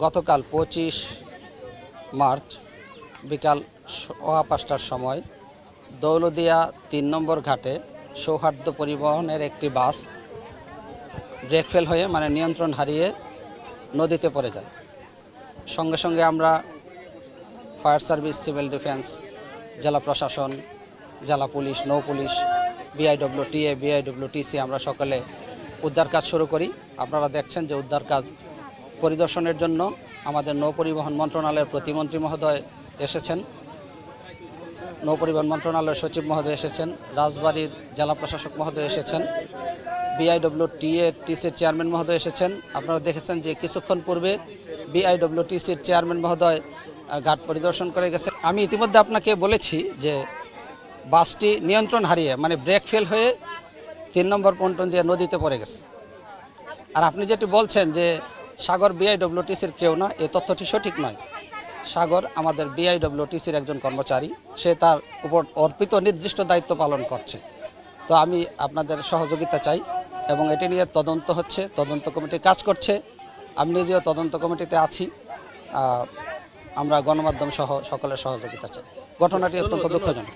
গতকাল 25 মার্চ বিকাল 5:15টার সময় দৌলদিয়া 3 নম্বর ঘাটে সৌহার্দ্য পরিবহনের একটি বাস ব্রেক ফেল হয়ে নিয়ন্ত্রণ হারিয়ে নদীতে পড়ে যায়। সঙ্গে সঙ্গে আমরা ফায়ার সার্ভিস, সিভিল ডিফেন্স, জেলা প্রশাসন, জেলা পুলিশ, নৌ পুলিশ, বিআইডব্লিউটিএ, বিআইডব্লিউটিসি আমরা সকলে উদ্ধার কাজ শুরু করি। আপনারা দেখছেন যে উদ্ধার কাজ পরিদর্শনের জন্য আমাদের নৌ পরিবহন মন্ত্রণালয়ের প্রতিমন্ত্রী মহোদয় এসেছেন, নৌ পরিবহন মন্ত্রণালয়ের সচিব মহোদয় এসেছেন, রাজবাড়ীর জেলা প্রশাসক মহোদয় এসেছেন, বিআইডব্লিউটিএটিসির চেয়ারম্যান মহোদয় এসেছেন। আপনারা দেখেছেন যে কিছুক্ষণ পূর্বে বিআইডব্লিউটিসির চেয়ারম্যান মহোদয় ঘাট পরিদর্শন করে গেছেন। আমি ইতিমধ্যে আপনাকে বলেছি যে বাসটি নিয়ন্ত্রণ হারিয়ে ব্রেক ফেল হয়ে 3 নম্বর পন্টন দিয়ে নদীতে পড়ে গেছে। আর আপনি যেটি বলছেন যে সাগর বিআইডব্লিউটিসির কেউ না, এই তথ্যটি সঠিক নয়। সাগর আমাদের বিআইডব্লিউটিসির একজন কর্মচারী, সে তার উপর অর্পিত নির্দিষ্ট দায়িত্ব পালন করছে। তো আমি আপনাদের সহযোগিতা চাই এবং এটি নিয়ে তদন্ত হচ্ছে, তদন্ত কমিটি কাজ করছে। আমি নিজেও তদন্ত কমিটিতে আছি। আমরা গণমাধ্যম সহ সকলের সহযোগিতা চাই। ঘটনাটি অত্যন্ত দুঃখজনক।